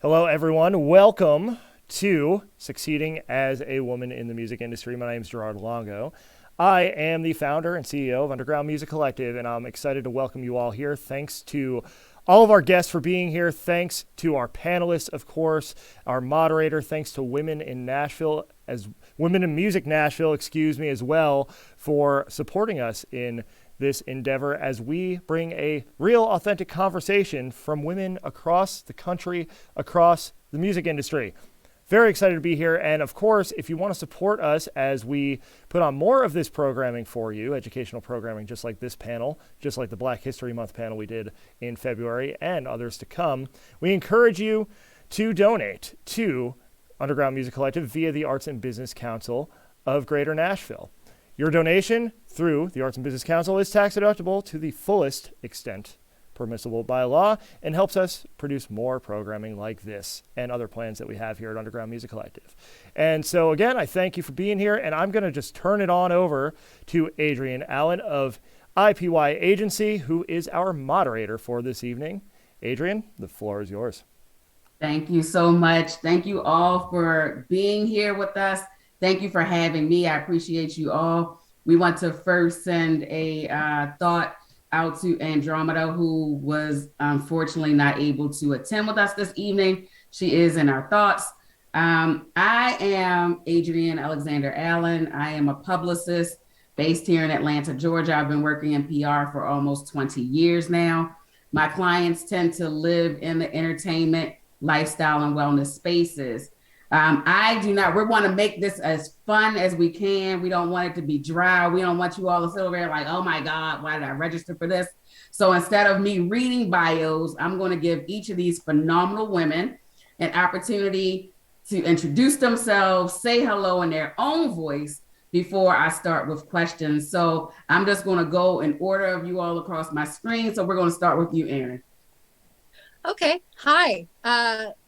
Hello, everyone. Welcome to Succeeding as a Woman in the Music Industry. My name is Gerard Longo. I am the founder and CEO of Underground Music Collective, and I'm excited to welcome you all here. Thanks to all of our guests for being here. Thanks to our panelists, of course, our moderator. Thanks to Women in Music Nashville, as well, for supporting us in this endeavor as we bring a real, authentic conversation from women across the country, across the music industry. Very excited to be here. And of course, if you want to support us as we put on more of this programming for you, educational programming, just like this panel, just like the Black History Month panel we did in February and others to come, we encourage you to donate to Underground Music Collective via the Arts and Business Council of Greater Nashville. Your donation through the Arts and Business Council is tax deductible to the fullest extent permissible by law and helps us produce more programming like this and other plans that we have here at Underground Music Collective. And so again, I thank you for being here, and I'm going to just turn it on over to Adrienne Allen of IPY Agency, who is our moderator for this evening. Adrienne, the floor is yours. Thank you so much. Thank you all for being here with us. Thank you for having me. I appreciate you all. We want to first send a thought out to Andromeda, who was unfortunately not able to attend with us this evening. She is in our thoughts. I am Adrienne Alexander Allen. I am a publicist based here in Atlanta, Georgia. I've been working in PR for almost 20 years now. My clients tend to live in the entertainment, lifestyle, and wellness spaces. We want to make this as fun as we can. We don't want it to be dry. We don't want you all to sit over there like, oh my God, why did I register for this? So instead of me reading bios, I'm going to give each of these phenomenal women an opportunity to introduce themselves, say hello in their own voice before I start with questions. So I'm just going to go in order of you all across my screen. So we're going to start with you, Erin. Okay. Hi.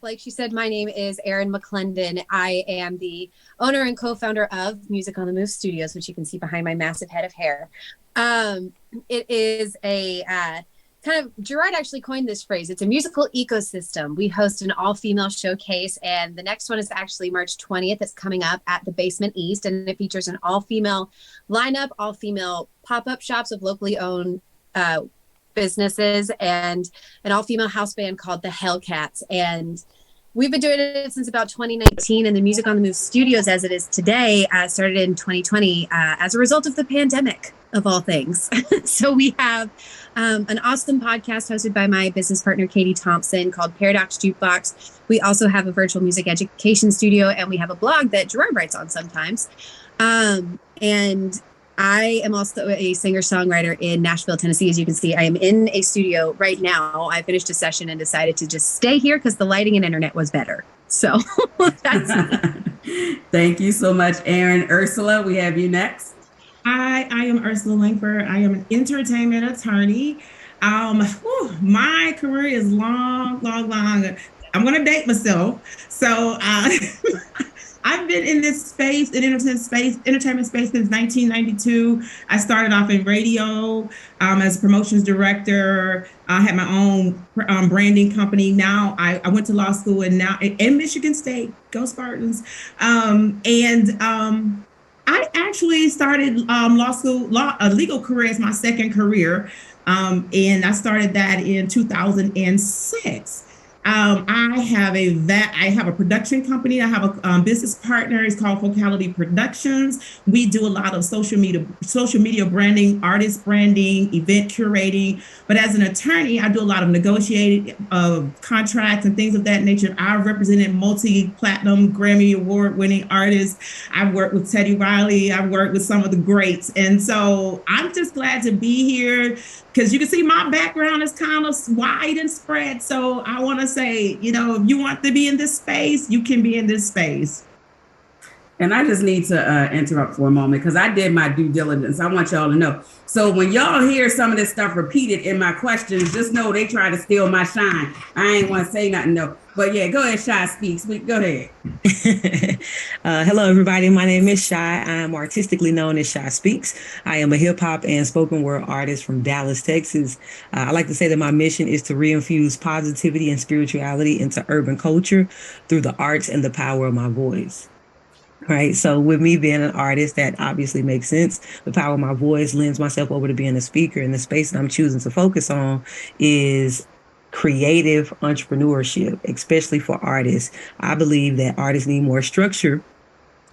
Like she said, my name is Erin McLendon. I am the owner and co-founder of Music on the Move Studios, which you can see behind my massive head of hair. It is a Gerard actually coined this phrase. It's a musical ecosystem. We host an all-female showcase, and the next one is actually March 20th. It's coming up at the Basement East, and it features an all-female lineup, all-female pop-up shops of locally owned businesses, and an all-female house band called the Hellcats. And we've been doing it since about 2019, and the Music on the Move Studios, as it is today, started in 2020 as a result of the pandemic, of all things. So we have an awesome podcast hosted by my business partner, Katie Thompson, called Paradox Jukebox. We also have a virtual music education studio, and we have a blog that Gerard writes on sometimes. And I am also a singer-songwriter in Nashville, Tennessee. As you can see, I am in a studio right now. I finished a session and decided to just stay here because the lighting and internet was better. So that's Thank you so much, Erin. Ursula, we have you next. Hi, I am Ursula Langford. I am an entertainment attorney. My career is long. I'm going to date myself. So I've been in this space, entertainment space since 1992. I started off in radio as a promotions director. I had my own branding company. Now I went to law school and now in Michigan State, go Spartans. I actually started a legal career as my second career. And I started that in 2006. I have a production company. I have a business partner. It's called Focality Productions. We do a lot of social media branding, artist branding, event curating. But as an attorney, I do a lot of negotiating contracts and things of that nature. I've represented multi-platinum Grammy Award-winning artists. I've worked with Teddy Riley. I've worked with some of the greats. And so I'm just glad to be here because you can see my background is kind of wide and spread. So I want to say, if you want to be in this space, you can be in this space. And I just need to interrupt for a moment because I did my due diligence. I want y'all to know. So when y'all hear some of this stuff repeated in my questions, just know they try to steal my shine. I ain't want to say nothing though. But yeah, go ahead, ShySpeaks. Go ahead. Hello, everybody. My name is Shy. I am artistically known as ShySpeaks. I am a hip hop and spoken word artist from Dallas, Texas. I like to say that my mission is to reinfuse positivity and spirituality into urban culture through the arts and the power of my voice. Right. So with me being an artist, that obviously makes sense. The power of my voice lends myself over to being a speaker, and the space that I'm choosing to focus on is creative entrepreneurship, especially for artists. I believe that artists need more structure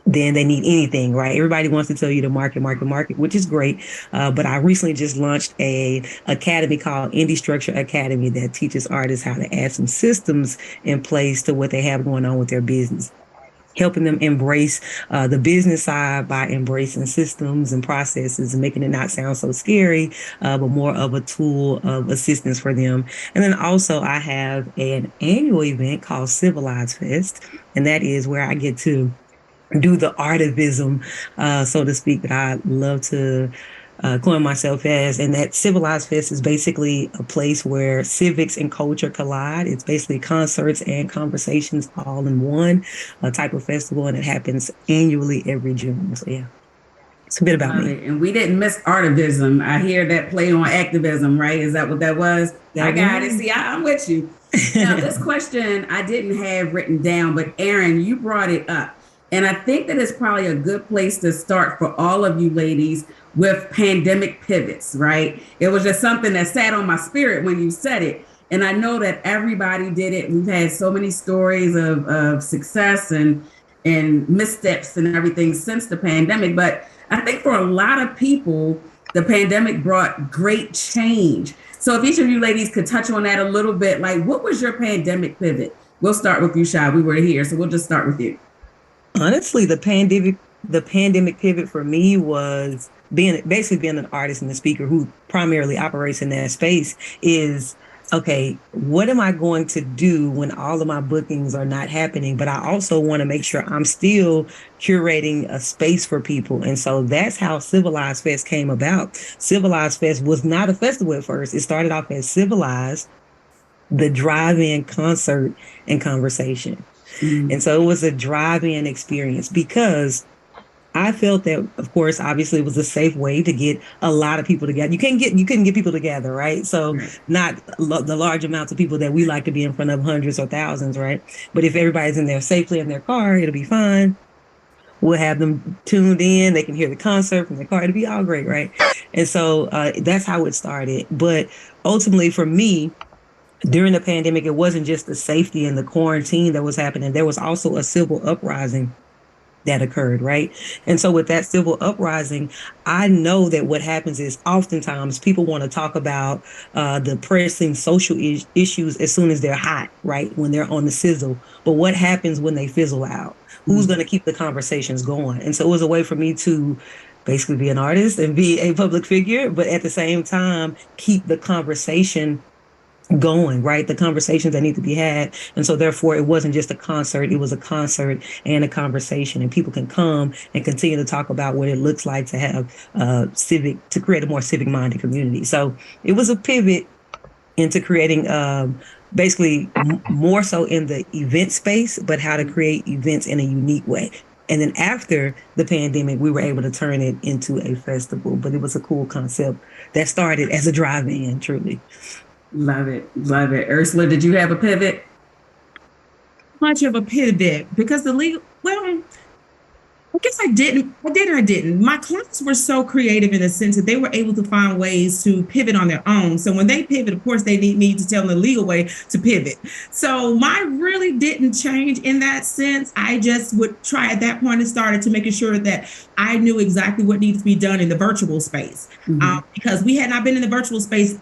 than they need anything, right? Everybody wants to tell you to market, which is great. But I recently just launched a academy called Indie Structure Academy that teaches artists how to add some systems in place to what they have going on with their business, helping them embrace the business side by embracing systems and processes and making it not sound so scary, but more of a tool of assistance for them. And then also I have an annual event called Civilized Fest, and that is where I get to do the artivism, so to speak, that I love to coin myself as. And that Civilized Fest is basically a place where civics and culture collide. It's basically concerts and conversations all in one, a type of festival, and it happens annually every June. So yeah, it's a bit about me. And we didn't miss artivism. I hear that play on activism, right? Is that what that was? I got it. See, I'm with you. Now, this question I didn't have written down, but Erin, you brought it up. And I think that it's probably a good place to start for all of you ladies with pandemic pivots, right? It was just something that sat on my spirit when you said it. And I know that everybody did it. We've had so many stories of success and missteps and everything since the pandemic. But I think for a lot of people, the pandemic brought great change. So if each of you ladies could touch on that a little bit, like what was your pandemic pivot? We'll start with you, Shy. We were here, so we'll just start with you. Honestly, the pandemic pivot for me was being an artist and a speaker who primarily operates in that space is, okay, what am I going to do when all of my bookings are not happening? But I also want to make sure I'm still curating a space for people. And so that's how Civilized Fest came about. Civilized Fest was not a festival at first. It started off as Civilized, the drive-in concert and conversation. And so it was a drive-in experience because I felt that, of course, obviously it was a safe way to get a lot of people together. You couldn't get people together, right? So not the large amounts of people that we like to be in front of, hundreds or thousands, right? But if everybody's in there safely in their car, it'll be fine. We'll have them tuned in. They can hear the concert from their car. It'll be all great, right? And so that's how it started. But ultimately for me, during the pandemic, it wasn't just the safety and the quarantine that was happening. There was also a civil uprising that occurred, right? And so with that civil uprising, I know that what happens is oftentimes people want to talk about the pressing social issues as soon as they're hot, right? When they're on the sizzle. But what happens when they fizzle out? Who's going to keep the conversations going? And so it was a way for me to basically be an artist and be a public figure, but at the same time, keep the conversation going, right? The conversations that need to be had. And so therefore it wasn't just a concert, it was a concert and a conversation, and people can come and continue to talk about what it looks like to have to create a more civic minded community. So it was a pivot into creating basically more so in the event space, but how to create events in a unique way. And then after the pandemic, we were able to turn it into a festival, but it was a cool concept that started as a drive-in, truly. Love it. Love it. Ursula, did you have a pivot? Much of a pivot because I guess I didn't. I didn't. My clients were so creative in the sense that they were able to find ways to pivot on their own. So when they pivot, of course, they need me to tell them the legal way to pivot. So mine really didn't change in that sense. I just would try at that point and started to making sure that I knew exactly what needed to be done in the virtual space because we had not been in the virtual space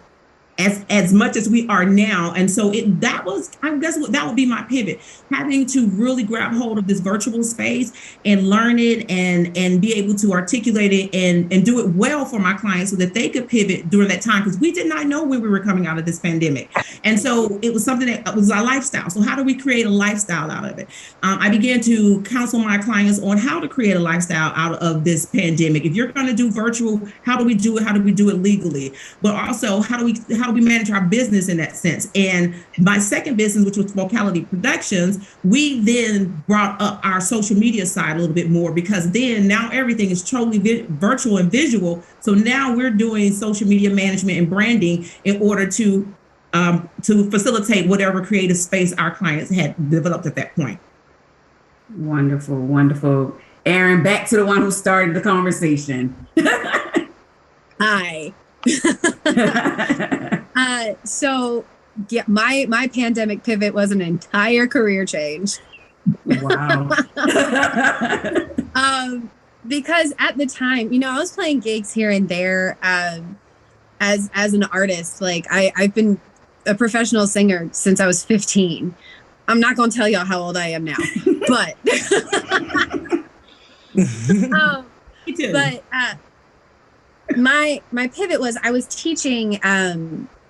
as much as we are now. And so that would be my pivot, having to really grab hold of this virtual space and learn it and be able to articulate it and do it well for my clients so that they could pivot during that time, because we did not know when we were coming out of this pandemic. And so it was something that was our lifestyle. So how do we create a lifestyle out of it? I began to counsel my clients on how to create a lifestyle out of this pandemic. If you're going to do virtual, how do we do it? How do we do it legally? But also, how do we manage our business in that sense? And my second business, which was Focality Productions, we then brought up our social media side a little bit more, because then now everything is totally virtual and visual. So now we're doing social media management and branding in order to facilitate whatever creative space our clients had developed at that point. Wonderful, wonderful. Erin, back to the one who started the conversation. Hi. So yeah, my pandemic pivot was an entire career change. Wow. Because at the time, I was playing gigs here and there as an artist. Like I've been a professional singer since I was 15. I'm not going to tell y'all how old I am now, but my pivot was I was teaching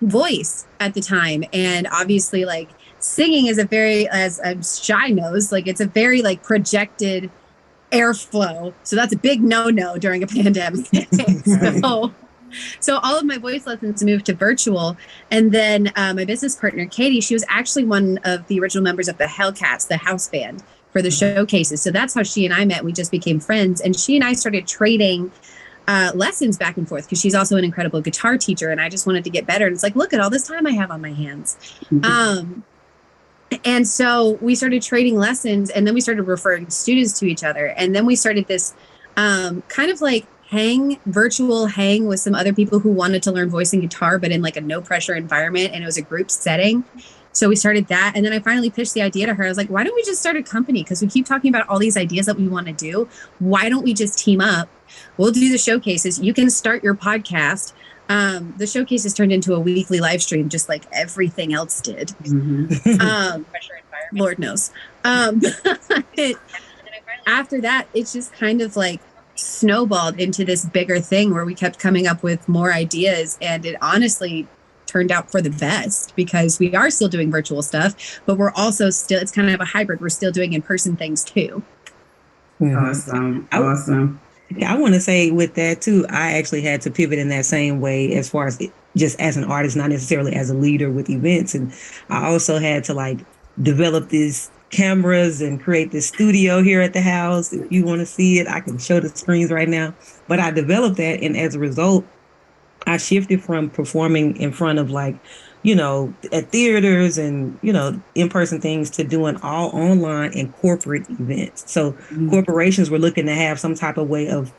voice at the time, and obviously like singing is as Shy knows, like it's a very like projected airflow, so that's a big no during a pandemic. So all of my voice lessons moved to virtual. And then my business partner, Katie, she was actually one of the original members of the Hellcats, the house band for the showcases. So that's how she and I met. We just became friends. And she and I started trading lessons back and forth, because she's also an incredible guitar teacher. And I just wanted to get better. And it's like, look at all this time I have on my hands. Mm-hmm. And so we started trading lessons, and then we started referring students to each other. And then we started this kind of like virtual hang with some other people who wanted to learn voice and guitar, but in like a no pressure environment. And it was a group setting. So we started that. And then I finally pitched the idea to her. I was like, why don't we just start a company? Because we keep talking about all these ideas that we want to do. Why don't we just team up? We'll do the showcases. You can start your podcast. The showcases turned into a weekly live stream, just like everything else did. Mm-hmm. Lord knows. After that, it's just kind of like snowballed into this bigger thing where we kept coming up with more ideas, and it honestly turned out for the best, because we are still doing virtual stuff, but we're also still, it's kind of a hybrid. We're still doing in-person things too. Awesome. Awesome. I want to say with that too, I actually had to pivot in that same way, as far as just as an artist, not necessarily as a leader with events. And I also had to like develop these cameras and create this studio here at the house. If you want to see it, I can show the screens right now. But I developed that, and as a result, I shifted from performing in front of like, at theaters and, in-person things, to doing all online and corporate events. So corporations were looking to have some type of way of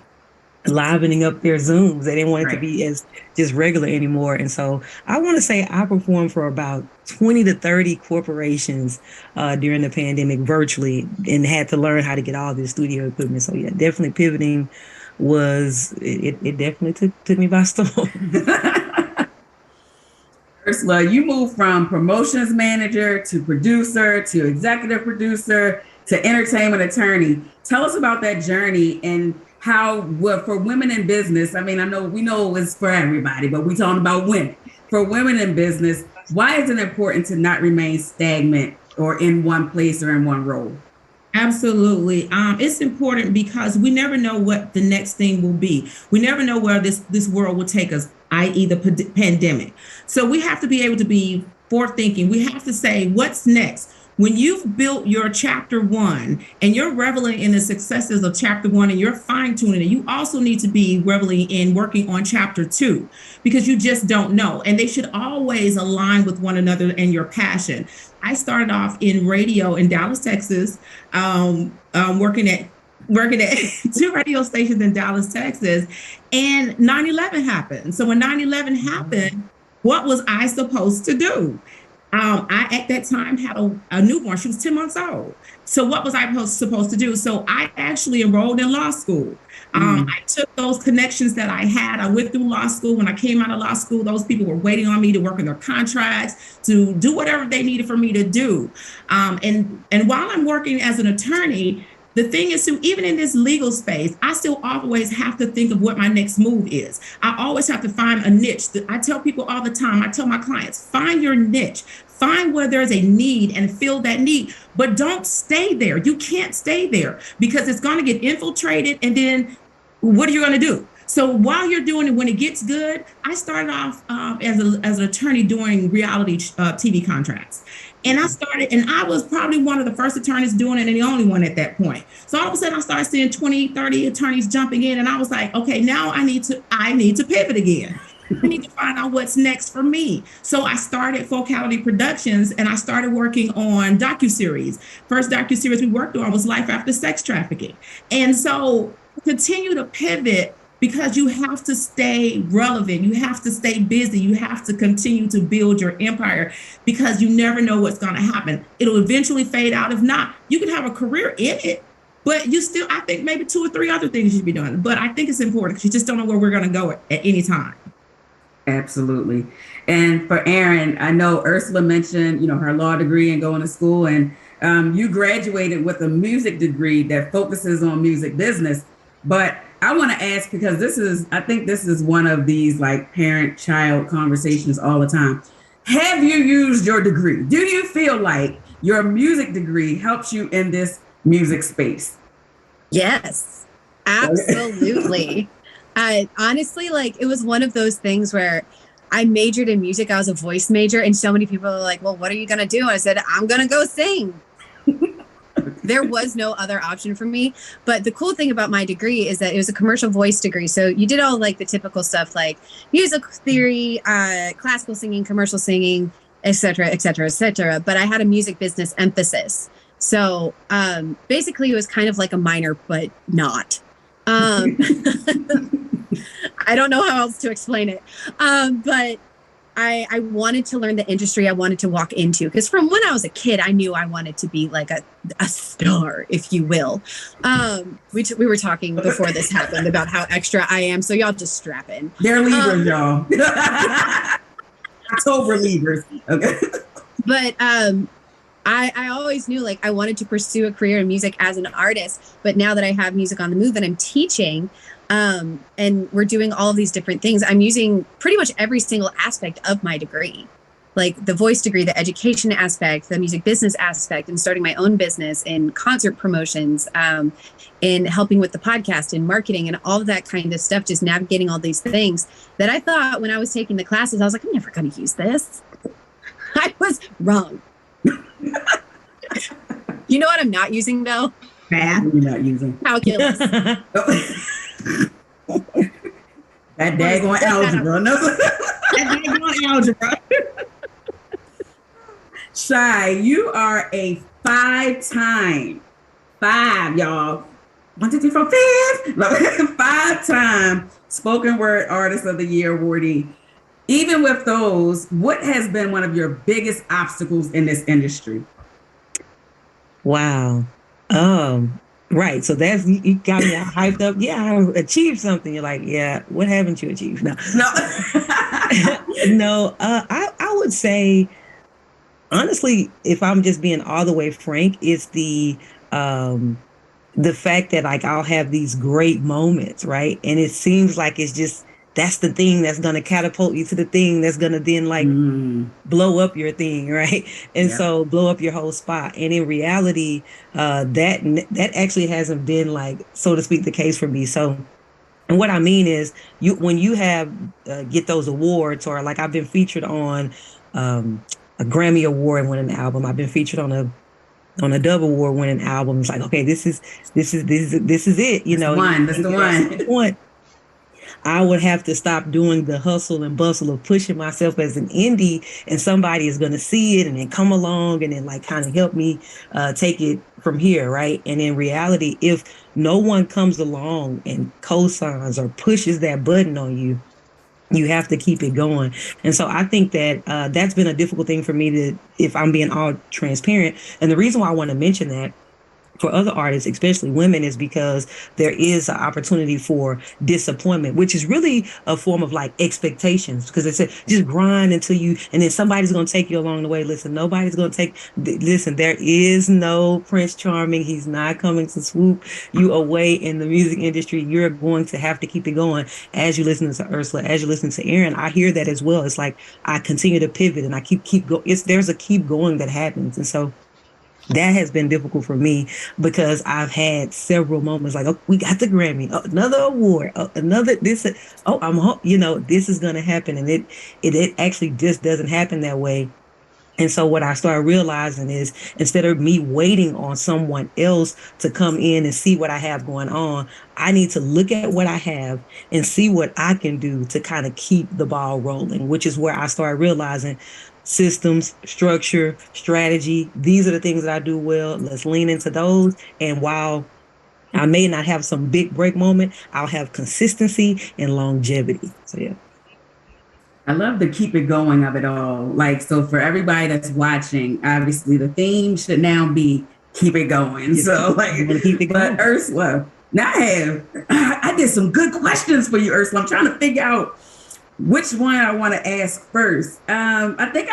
livening up their Zooms. They didn't want it to be as just regular anymore. And so I want to say I performed for about 20 to 30 corporations during the pandemic virtually, and had to learn how to get all this studio equipment. So yeah, definitely pivoting it definitely took me by storm. Ursula, you moved from promotions manager to producer to executive producer to entertainment attorney. Tell us about that journey and how, for women in business, I mean, we know it's for everybody, but we're talking about women. For women in business, why is it important to not remain stagnant or in one place or in one role? Absolutely. It's important because we never know what the next thing will be. We never know where this world will take us, i.e. the pandemic. So we have to be able to be forward thinking. We have to say, what's next? When you've built your chapter 1 and you're reveling in the successes of chapter 1 and you're fine tuning it, you also need to be reveling in working on chapter 2, because you just don't know. And they should always align with one another and your passion. I started off in radio in Dallas, Texas, working at 2 radio stations in Dallas, Texas, and 9/11 happened. So when 9/11 happened, what was I supposed to do? I at that time had a newborn. She was 10 months old. So what was I supposed to do? So I actually enrolled in law school. I took those connections that I had. I went through law school. When I came out of law school, those people were waiting on me to work on their contracts, to do whatever they needed for me to do. And while I'm working as an attorney, the thing is, too, even in this legal space, I still always have to think of what my next move is. I always have to find a niche. I tell people all the time, I tell my clients, find your niche. Find where there's a need and fill that need, but don't stay there. You can't stay there because it's going to get infiltrated. And then what are you going to do? So while you're doing it, when it gets good, I started off as an attorney doing reality TV contracts. And I was probably one of the first attorneys doing it and the only one at that point. So all of a sudden I started seeing 20, 30 attorneys jumping in, and I was like, okay, now I need to pivot again. I need to find out what's next for me. So I started Focality Productions, and I started working on docuseries. First docuseries we worked on was Life After Sex Trafficking. And so continue to pivot because you have to stay relevant. You have to stay busy. You have to continue to build your empire because you never know what's going to happen. It'll eventually fade out. If not, you can have a career in it, but you still, I think maybe 2 or 3 other things you should be doing. But I think it's important because you just don't know where we're going to go at any time. Absolutely. And for Erin, I know Ursula mentioned, her law degree and going to school, and you graduated with a music degree that focuses on music business. But I want to ask, because I think this is one of these like parent-child conversations all the time. Have you used your degree? Do you feel like your music degree helps you in this music space? Yes, absolutely. Honestly, it was one of those things where I majored in music. I was a voice major, and so many people are like, well, what are you going to do? And I said, I'm going to go sing. There was no other option for me. But the cool thing about my degree is that it was a commercial voice degree. So you did all the typical stuff like music theory, classical singing, commercial singing, et cetera, et cetera, et cetera. But I had a music business emphasis. So basically it was kind of like a minor, but not. I don't know how else to explain it. But I wanted to learn the industry I wanted to walk into, because from when I was a kid, I knew I wanted to be like a star, if you will. We were talking before this happened about how extra I am. So y'all just strap in. They're Libras, y'all. October Libras. Okay. But I always knew I wanted to pursue a career in music as an artist. But now that I have Music on the Move and I'm teaching, and we're doing all of these different things, I'm using pretty much every single aspect of my degree, like the voice degree, the education aspect, the music business aspect, and starting my own business in concert promotions, in helping with the podcast and marketing and all of that kind of stuff, just navigating all these things that I thought when I was taking the classes, I was like, I'm never going to use this. I was wrong. You know what I'm not using though? Math. You're not using calculus. That daggone algebra. That daggone algebra. Shy, you are a 5-time, y'all. 1, 2, 3, 4, 5. 5-time spoken word artist of the year awardee. Even with those, what has been one of your biggest obstacles in this industry? Wow. Right. So you got me all hyped up. Yeah, I achieved something. You're like, yeah, what haven't you achieved? No. No, I would say, honestly, if I'm just being all the way frank, it's the fact that I'll have these great moments, right? And it seems like it's just, that's the thing that's going to catapult you to the thing that's going to then blow up your thing, right? And so blow up your whole spot. And in reality, that actually hasn't been so to speak, the case for me. So, and what I mean is, when you have get those awards, or I've been featured on a Grammy Award-winning album. I've been featured on a Dove Award-winning album. It's like, okay, this is it. That's the one. I would have to stop doing the hustle and bustle of pushing myself as an indie, and somebody is going to see it and then come along and then kind of help me take it from here, right? And in reality, if no one comes along and co-signs or pushes that button on you, You have to keep it going. And so I think that that's been a difficult thing for me to, if I'm being all transparent. And the reason why I want to mention that for other artists, especially women, is because there is an opportunity for disappointment, which is really a form of like expectations. Because it's just grind until you, and then somebody's going to take you along the way. Listen, nobody's going to listen, there is no Prince Charming. He's not coming to swoop you away in the music industry. You're going to have to keep it going. As you listen to Ursula, as you listen to Erin, I hear that as well. It's like I continue to pivot and I keep going. There's a keep going that happens. And so that has been difficult for me because I've had several moments like, oh, we got the Grammy, oh, another award, oh, another this, oh, this is going to happen. And it actually just doesn't happen that way. And so what I started realizing is instead of me waiting on someone else to come in and see what I have going on, I need to look at what I have and see what I can do to kind of keep the ball rolling, which is where I started realizing systems, structure, strategy. These are the things that I do well. Let's lean into those. And while I may not have some big break moment, I'll have consistency and longevity. So, yeah. I love the keep it going of it all. Like, so for everybody that's watching, obviously the theme should now be keep it going. So like, keep it going. But Ursula, now I did some good questions for you, Ursula. I'm trying to figure out which one I want to ask first. I think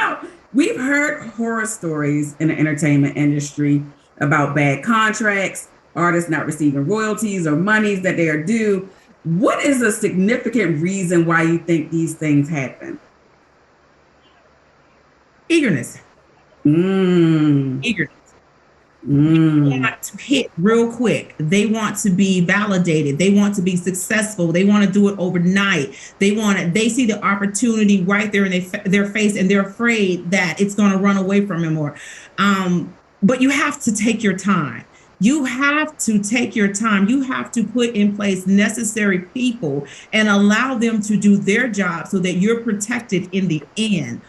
we've heard horror stories in the entertainment industry about bad contracts, artists not receiving royalties or monies that they are due. What is a significant reason why you think these things happen? Eagerness. Eagerness. They want to hit real quick. They want to be validated. They want to be successful. They want to do it overnight. They see the opportunity right there in their face, and they're afraid that it's going to run away from them. But you have to take your time. You have to take your time. You have to put in place necessary people and allow them to do their job so that you're protected in the end.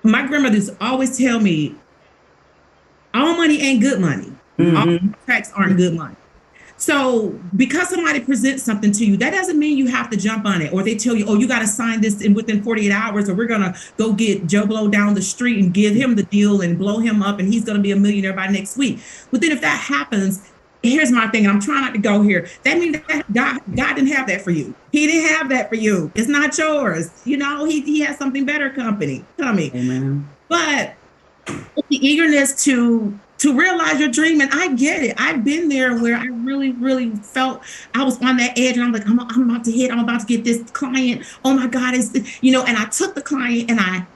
My grandmothers always tell me, all money ain't good money. All contracts aren't good money. So because somebody presents something to you, that doesn't mean you have to jump on it. Or they tell you, oh, you got to sign this within 48 hours, or we're going to go get Joe Blow down the street and give him the deal and blow him up, and he's going to be a millionaire by next week. But then if that happens, here's my thing, and I'm trying not to go here. That means that God didn't have that for you. He didn't have that for you. It's not yours. He has something better coming. Amen. But the eagerness to realize your dream, and I get it. I've been there where I really, really felt I was on that edge, and I'm like, I'm about to hit. I'm about to get this client. Oh my God, and I took the client, and I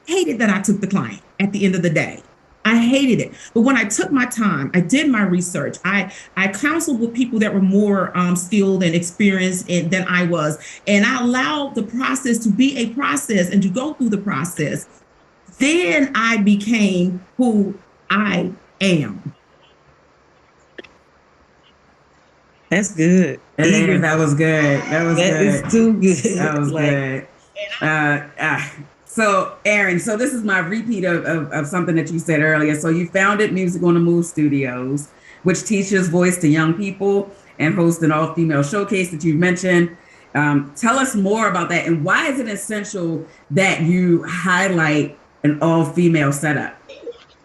hated that I took the client at the end of the day. I hated it. But when I took my time, I did my research. I counseled with people that were more skilled and experienced than I was, and I allowed the process to be a process and to go through the process. Then I became who I am. That's good. That was good. That is too good. That was good. So Erin, so this is my repeat of something that you said earlier. So you founded Music on the Move Studios, which teaches voice to young people and hosts an all-female showcase that you mentioned. Tell us more about that, and why is it essential that you highlight an all-female setup?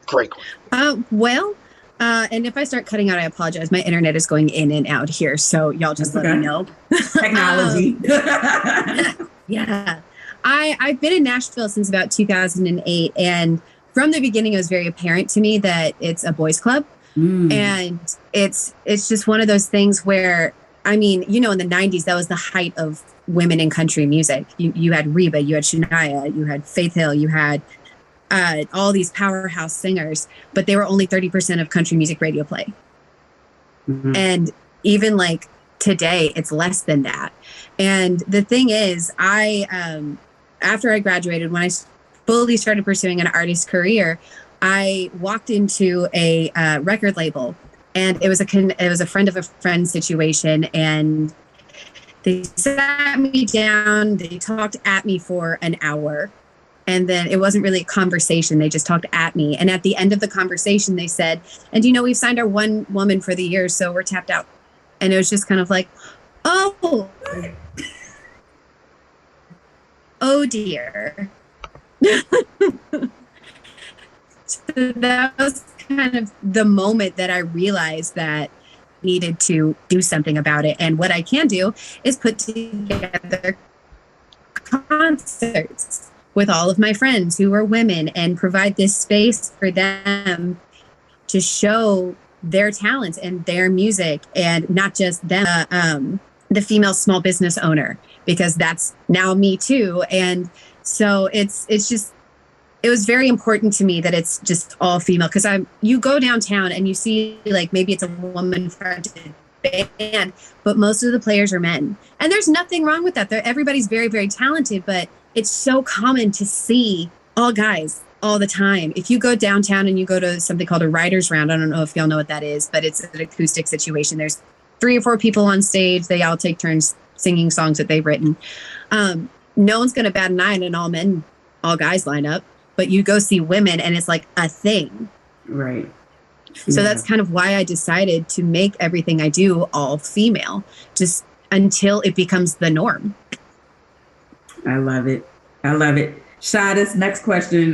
Great question. And if I start cutting out, I apologize. My internet is going in and out here, so y'all just let me know. Technology. Yeah. I've been in Nashville since about 2008, and from the beginning, it was very apparent to me that it's a boys' club, and it's just one of those things where, in the 90s, that was the height of women in country music. You had Reba, you had Shania, you had Faith Hill, you had all these powerhouse singers, but they were only 30% of country music radio play. And even like today, it's less than that. And the thing is, after I graduated, when I fully started pursuing an artist career, I walked into a record label, and it was a friend of a friend situation, and they sat me down, they talked at me for an hour. And then it wasn't really a conversation. They just talked at me. And at the end of the conversation, they said, and we've signed our one woman for the year, so we're tapped out. And it was just kind of like, oh. oh dear. So that was kind of the moment that I realized that I needed to do something about it. And what I can do is put together concerts with all of my friends who are women and provide this space for them to show their talents and their music, and not just them, the female small business owner, because that's now me too. And so it's just, it was very important to me that it's just all female, because you go downtown and you see like maybe it's a woman fronted band, but most of the players are men, and there's nothing wrong with that. Everybody's very, very talented, but it's so common to see all guys all the time. If you go downtown and you go to something called a writer's round, I don't know if y'all know what that is, but it's an acoustic situation. There's 3 or 4 people on stage. They all take turns singing songs that they've written. No one's going to bat an eye and all guys line up, but you go see women and it's like a thing. Right. So that's kind of why I decided to make everything I do all female, just until it becomes the norm. I love it. I love it. Shy, this next question,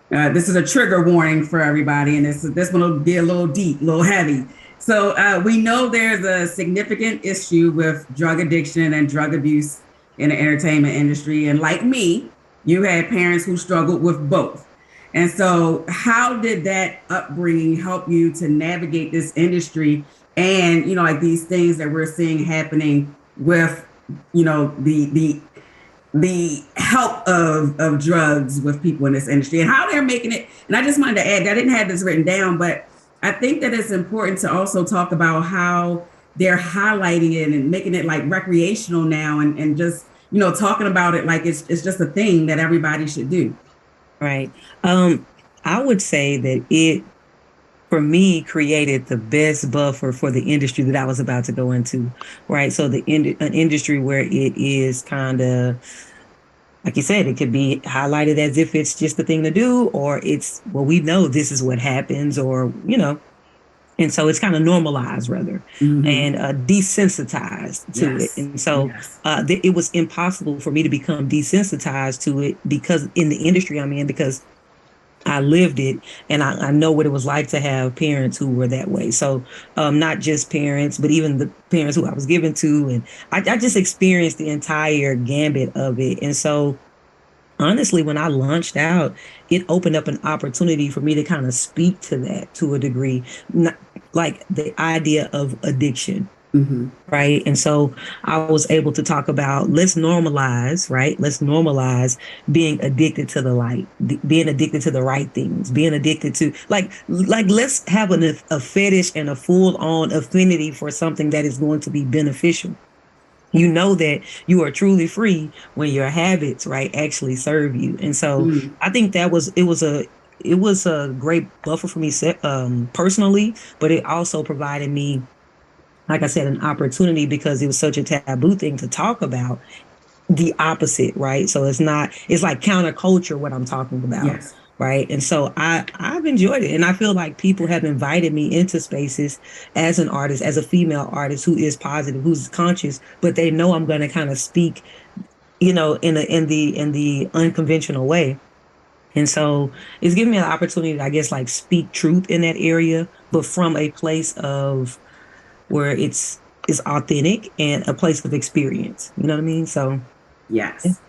this is a trigger warning for everybody, and this one will be a little deep, a little heavy. So we know there's a significant issue with drug addiction and drug abuse in the entertainment industry. And like me, you had parents who struggled with both. And so how did that upbringing help you to navigate this industry and, like these things that we're seeing happening with, the help of drugs with people in this industry and how they're making it? And I just wanted to add, I didn't have this written down, but I think that it's important to also talk about how they're highlighting it and making it like recreational now, and just, talking about it like it's just a thing that everybody should do. Right. I would say that it, for me, created the best buffer for the industry that I was about to go into. Right. So an industry where it is kind of, like you said, it could be highlighted as if it's just the thing to do, or it's, well, we know this is what happens, or, and so it's kind of normalized rather, and desensitized to it. And so it was impossible for me to become desensitized to it, because in the industry I'm in, because I lived it, and I know what it was like to have parents who were that way. So not just parents, but even the parents who I was given to. And I just experienced the entire gambit of it. And so honestly, when I launched out, it opened up an opportunity for me to kind of speak to that to a degree, like the idea of addiction. Right. And so I was able to talk about, let's normalize, right? Let's normalize being addicted to the light, being addicted to the right things, being addicted to like let's have a fetish and a full on affinity for something that is going to be beneficial. You know that you are truly free when your habits, right, actually serve you. And so I think it was a great buffer for me personally, but it also provided me, like I said, an opportunity, because it was such a taboo thing to talk about, the opposite, right? So it's like counterculture what I'm talking about. Yes. Right. And so I've enjoyed it. And I feel like people have invited me into spaces as an artist, as a female artist who is positive, who's conscious, but they know I'm going to kind of speak, in the unconventional way. And so it's given me an opportunity to, I guess, like speak truth in that area, but from a place of where it's authentic and a place of experience. You know what I mean? So yes.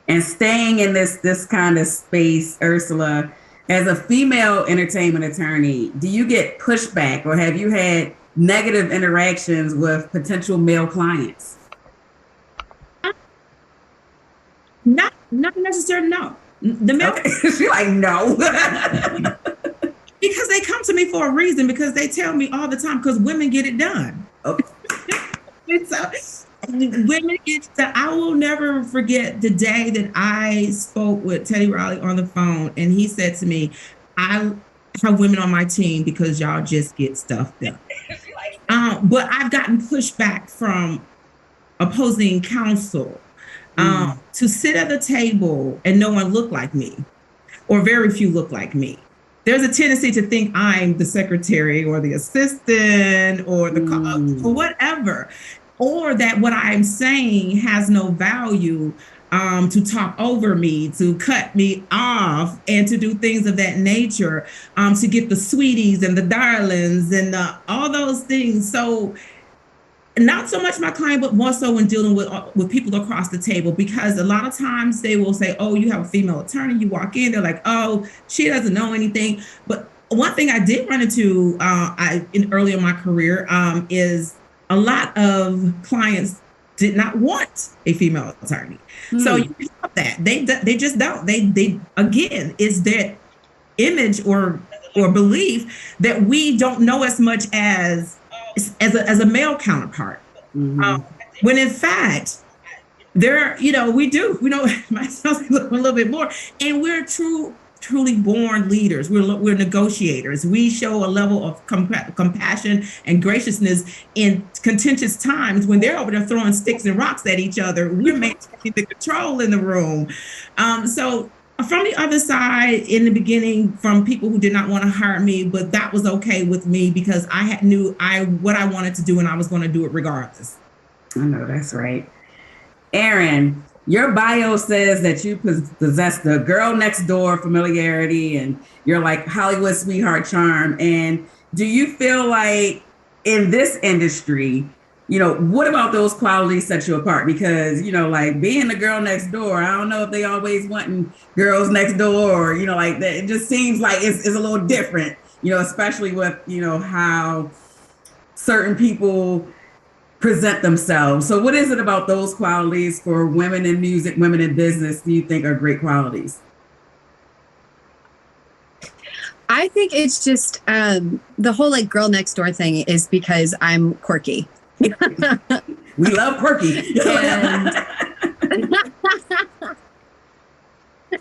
And staying in this kind of space, Ursula, as a female entertainment attorney, do you get pushback, or have you had negative interactions with potential male clients? Not necessarily, no. The male, she's like, no. Because they come to me for a reason, because they tell me all the time, because women get it done. Oh. Women get done. I will never forget the day that I spoke with Teddy Riley on the phone, and he said to me, I have women on my team because y'all just get stuff done. But I've gotten pushback from opposing counsel to sit at the table and no one look like me, or very few look like me. There's a tendency to think I'm the secretary or the assistant or the or whatever, or that what I'm saying has no value to talk over me, to cut me off, and to do things of that nature, to get the sweeties and the darlings and all those things. So not so much my client, but more so when dealing with people across the table, because a lot of times they will say, oh, you have a female attorney. You walk in, they're like, oh, she doesn't know anything. But one thing I did run into early in my career is a lot of clients did not want a female attorney. So you have that. They just don't. They again, is that image or belief that we don't know as much as a male counterpart. When in fact, we do. We know myself a little bit more, and we're truly born leaders. We're negotiators. We show a level of compassion and graciousness in contentious times when they're over there throwing sticks and rocks at each other. We're maintaining the control in the room. So from the other side, in the beginning, from people who did not want to hire me, but that was okay with me because I knew what I wanted to do, and I was going to do it regardless. I know that's right. Erin, your bio says that you possess the girl next door familiarity, and you're like Hollywood sweetheart charm. And do you feel like in this industry, what about those qualities set you apart? Because, like being the girl next door, I don't know if they always wanting girls next door, or, like that. It just seems like it's a little different, especially with, how certain people present themselves. So what is it about those qualities for women in music, women in business, do you think are great qualities? I think it's just the whole like girl next door thing is because I'm quirky. We love quirky.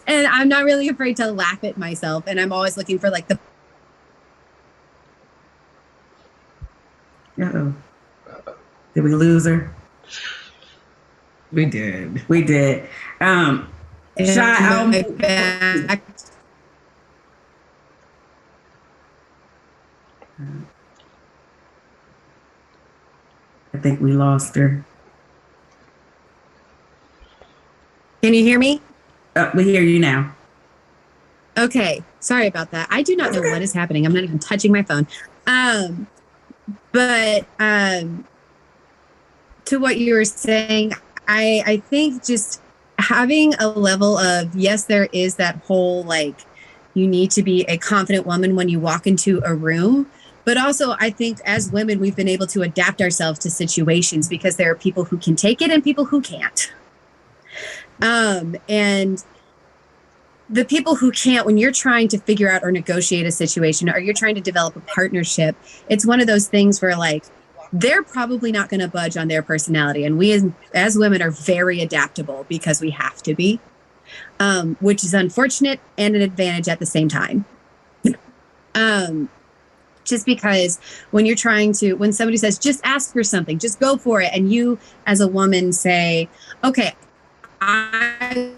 And I'm not really afraid to laugh at myself. And I'm always looking for like the. Uh-oh. Did we lose her? We did. Shy, back. I think we lost her. Can you hear me? We hear you now. Okay. Sorry about that. I do not know what is happening. I'm not even touching my phone. But to what you were saying, I think just having a level of, yes, there is that whole, like, you need to be a confident woman when you walk into a room. But also, I think as women, we've been able to adapt ourselves to situations because there are people who can take it and people who can't. And the people who can't, when you're trying to figure out or negotiate a situation or you're trying to develop a partnership, it's one of those things where like, they're probably not going to budge on their personality. And we as women are very adaptable because we have to be, which is unfortunate and an advantage at the same time. Just because when somebody says, just ask for something, just go for it. And you as a woman say, okay, I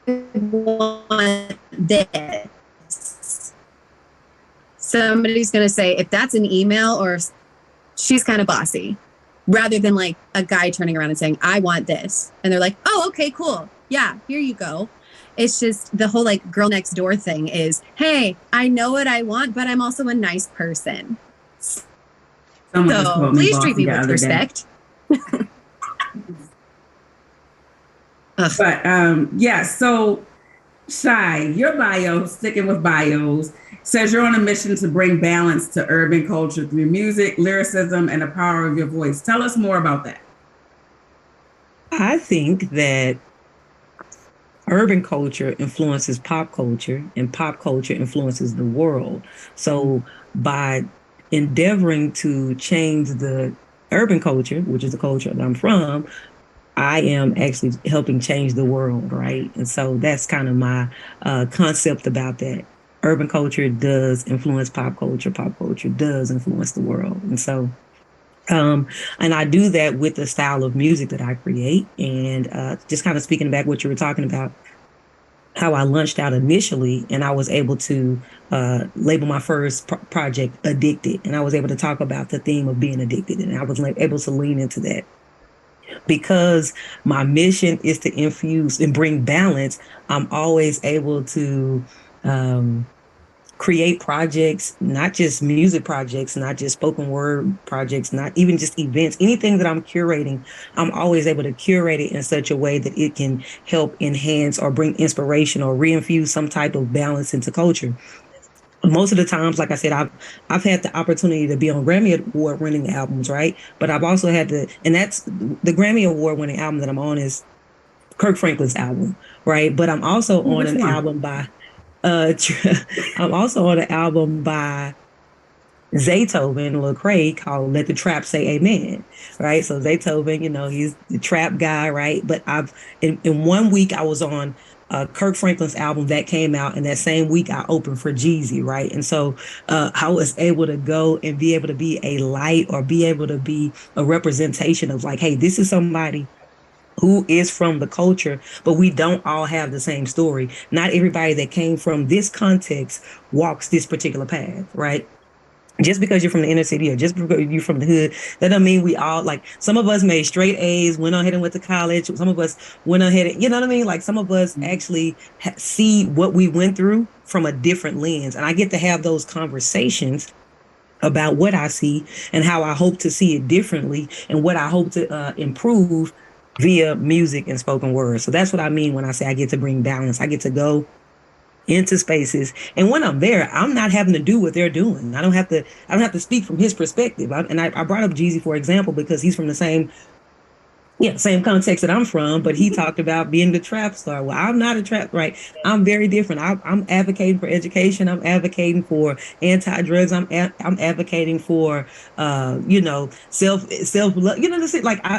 want this. Somebody's going to say, if that's an email or if she's kind of bossy, rather than like a guy turning around and saying, I want this. And they're like, oh, okay, cool. Yeah, here you go. It's just the whole like girl next door thing is, hey, I know what I want, but I'm also a nice person. So please treat me with respect. But yeah, so Shy, your bio, sticking with bios, says you're on a mission to bring balance to urban culture through music, lyricism, and the power of your voice. Tell us more about that. I think that urban culture influences pop culture and pop culture influences the world. So by endeavoring to change the urban culture, which is the culture that I'm from, I am actually helping change the world, right? And so that's kind of my concept about that. Urban culture does influence pop culture does influence the world. And so, and I do that with the style of music that I create. And just kind of speaking back what you were talking about, how I launched out initially, and I was able to label my first project Addicted. And I was able to talk about the theme of being addicted. And I was able to lean into that. because my mission is to infuse and bring balance, I'm always able to create projects, not just music projects, not just spoken word projects, not even just events, anything that I'm curating, I'm always able to curate it in such a way that it can help enhance or bring inspiration or reinfuse some type of balance into culture. Most of the times, like I said, I've had the opportunity to be on Grammy Award-winning albums, right? But I've also had and that's the Grammy Award-winning album that I'm on is Kirk Franklin's album, right? But I'm also on an album by I'm also on an album by Zaytoven and Lecrae called "Let the Trap Say Amen," right? So Zaytoven, he's the trap guy, right? But in 1 week I was on Kirk Franklin's album that came out, and that same week I opened for Jeezy, right? And so I was able to go and be able to be a light or be able to be a representation of like, hey, this is somebody who is from the culture, but we don't all have the same story. Not everybody that came from this context walks this particular path, right? Just because you're from the inner city or just because you're from the hood, that doesn't mean we all, like, some of us made straight A's, went ahead and went to college. Some of us went ahead and, you know what I mean? Like, some of us actually see what we went through from a different lens. And I get to have those conversations about what I see and how I hope to see it differently and what I hope to improve via music and spoken word. So that's what I mean when I say I get to bring balance. I get to go into spaces, and when I'm there, I'm not having to do what they're doing. I don't have to speak from his perspective. I brought up Jeezy, for example, because he's from the same context that I'm from, but he talked about being the trap star. Well, I'm not a trap, right? I'm very different. I'm advocating for education. I'm advocating for anti-drugs. I'm advocating for, self-love.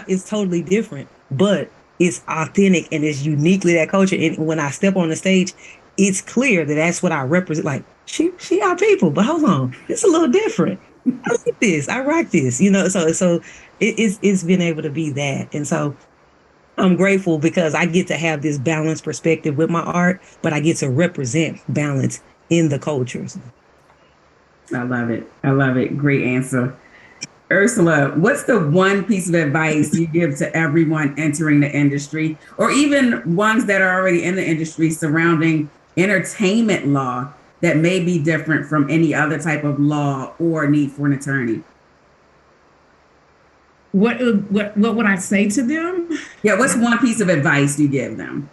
It's totally different, but it's authentic and it's uniquely that culture. And when I step on the stage, it's clear that that's what I represent. Like, she our people, but hold on, it's a little different. I like this. I rock this. So it's been able to be that. And so I'm grateful because I get to have this balanced perspective with my art, but I get to represent balance in the cultures. I love it. I love it. Great answer. Ursula, what's the one piece of advice you give to everyone entering the industry, or even ones that are already in the industry, surrounding entertainment law that may be different from any other type of law or need for an attorney? What would I say to them? Yeah, what's one piece of advice you give them?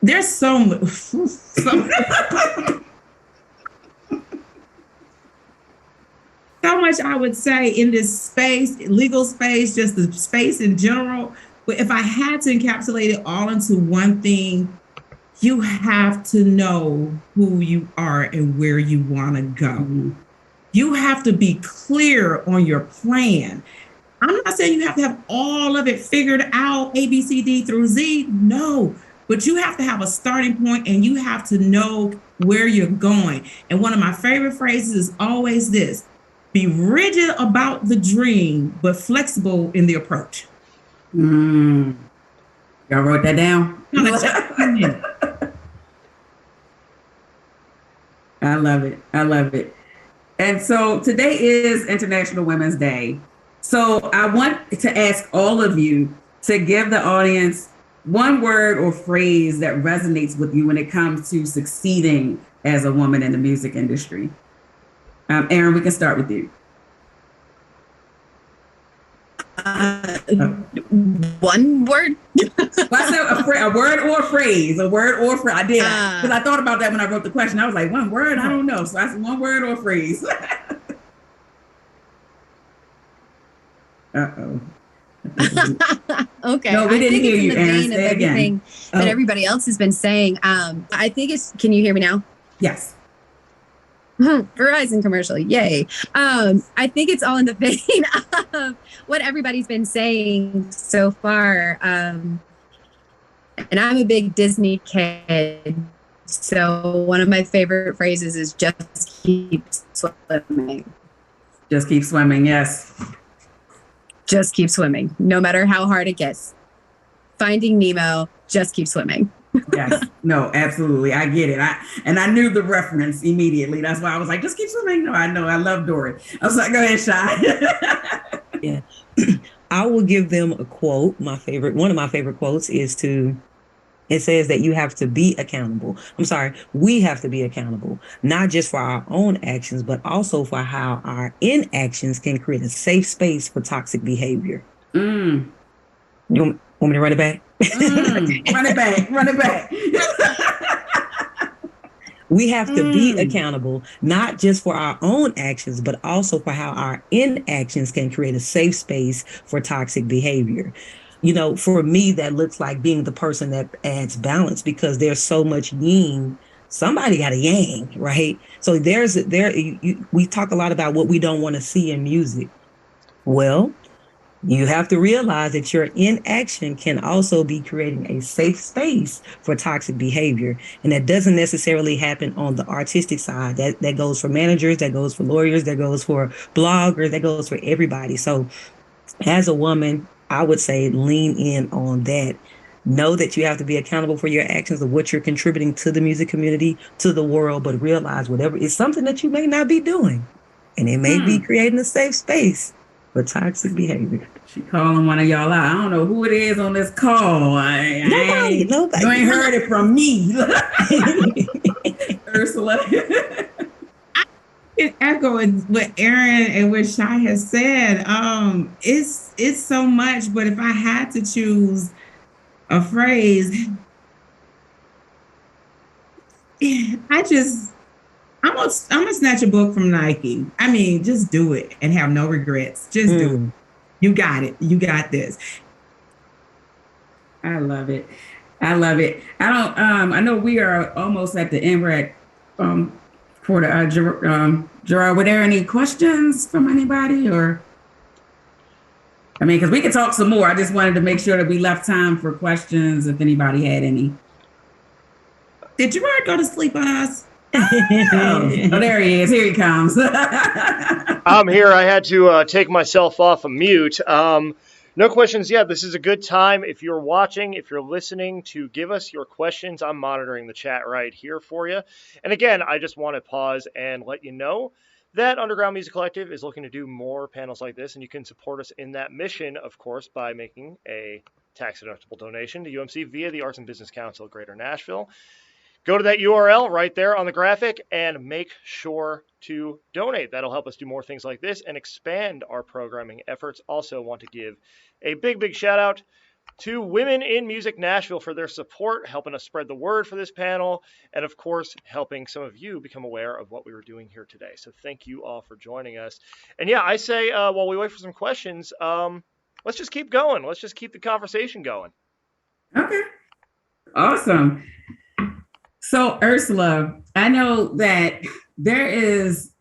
There's so much I would say in this space, legal space, just the space in general. But if I had to encapsulate it all into one thing, you have to know who you are and where you want to go. Mm-hmm. You have to be clear on your plan. I'm not saying you have to have all of it figured out, A, B, C, D through Z. No, but you have to have a starting point and you have to know where you're going. And one of my favorite phrases is always this: be rigid about the dream, but flexible in the approach. Y'all wrote that down? I love it. I love it. And so today is International Women's Day. So I want to ask all of you to give the audience one word or phrase that resonates with you when it comes to succeeding as a woman in the music industry. Erin, we can start with you. One word? Well, I said a word or a phrase. A word or a phrase. I did. Because I thought about that when I wrote the question. I was like, one word? I don't know. So I said one word or a phrase. Uh-oh. Okay. No, we didn't hear you, Erin. Say it again. Everything that everybody else has been saying. I think it's, can you hear me now? Yes. Verizon commercial, yay. I think it's all in the vein of what everybody's been saying so far. And I'm a big Disney kid, so one of my favorite phrases is just keep swimming. Just keep swimming, yes. Just keep swimming, no matter how hard it gets. Finding Nemo, just keep swimming. Yes. No, absolutely. I get it. I knew the reference immediately. That's why I was like, just keep swimming. No, I know. I love Dory. I was like, go ahead, Shy. Yeah. I will give them a quote. One of my favorite quotes it says that you have to be accountable. I'm sorry, we have to be accountable, not just for our own actions, but also for how our inactions can create a safe space for toxic behavior. Mm. You want me to run it back? Run it back. Run it back. We have to be accountable, not just for our own actions, but also for how our inactions can create a safe space for toxic behavior. You know, for me, that looks like being the person that adds balance, because there's so much yin. Somebody got a yang, right? So we talk a lot about what we don't want to see in music. Well, you have to realize that your inaction can also be creating a safe space for toxic behavior. And that doesn't necessarily happen on the artistic side. That goes for managers, that goes for lawyers, that goes for bloggers, that goes for everybody. So as a woman, I would say lean in on that. Know that you have to be accountable for your actions of what you're contributing to the music community, to the world, but realize whatever is something that you may not be doing. And it may be creating a safe space for toxic behavior. She calling one of y'all out. I don't know who it is on this call. Nobody. You ain't heard it from me. Ursula. It echoed what Erin and what Shy has said. It's so much, but if I had to choose a phrase, I'm gonna snatch a book from Nike. I mean, just do it and have no regrets. Just do it. You got it. You got this. I love it. I love it. I know we are almost at the end. We're at for the Gerard, were there any questions from anybody, or? I mean, because we could talk some more. I just wanted to make sure that we left time for questions if anybody had any. Did Gerard go to sleep on us? Oh, there he is. Here he comes. I'm here. I had to take myself off of mute. No questions yet. This is a good time. If you're watching, if you're listening, to give us your questions. I'm monitoring the chat right here for you. And again, I just want to pause and let you know that Underground Music Collective is looking to do more panels like this, and you can support us in that mission, of course, by making a tax-deductible donation to UMC via the Arts and Business Council of Greater Nashville. Go to that URL right there on the graphic and make sure to donate. That'll help us do more things like this and expand our programming efforts. Also want to give a big shout out to Women in Music Nashville for their support, helping us spread the word for this panel, and of course, helping some of you become aware of what we were doing here today. So thank you all for joining us. And yeah, I say while we wait for some questions, let's just keep going. Let's just keep the conversation going. Okay. Awesome. So, Ursula, I know that there is,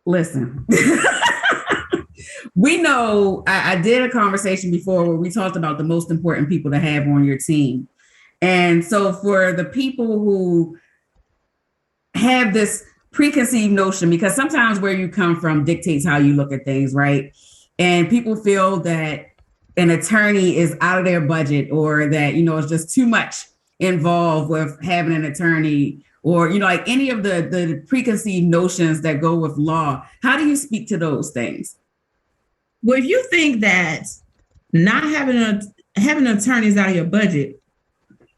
listen, we know, I did a conversation before where we talked about the most important people to have on your team. And so for the people who have this preconceived notion, because sometimes where you come from dictates how you look at things, right? And people feel that an attorney is out of their budget, or that, it's just too much involved with having an attorney, or, like any of the preconceived notions that go with law. How do you speak to those things? Well, if you think that not having an attorney is out of your budget,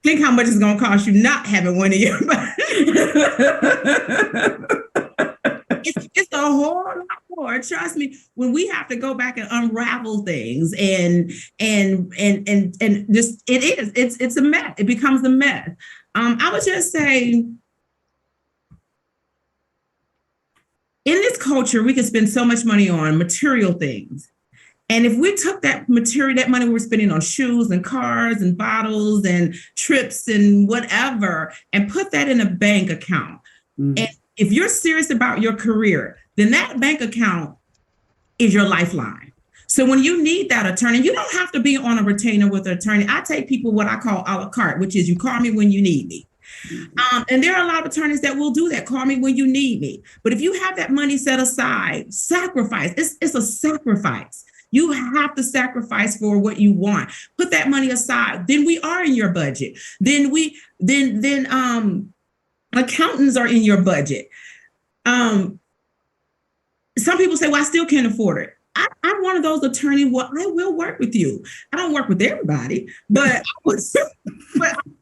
think how much it's going to cost you not having one in your budget. It's a whole lot more. Trust me, when we have to go back and unravel things and just it's a mess. It becomes a mess. I would just say, in this culture, we can spend so much money on material things. And if we took that money we were spending on shoes and cars and bottles and trips and whatever, and put that in a bank account. And if you're serious about your career, then that bank account is your lifeline. So when you need that attorney, you don't have to be on a retainer with an attorney. I take people what I call a la carte, which is you call me when you need me. And there are a lot of attorneys that will do that. Call me when you need me. But if you have that money set aside, sacrifice. It's a sacrifice. You have to sacrifice for what you want. Put that money aside. Then we are in your budget. Then accountants are in your budget. Some people say, well, I still can't afford it. I'm one of those attorneys. Well, I will work with you. I don't work with everybody, but I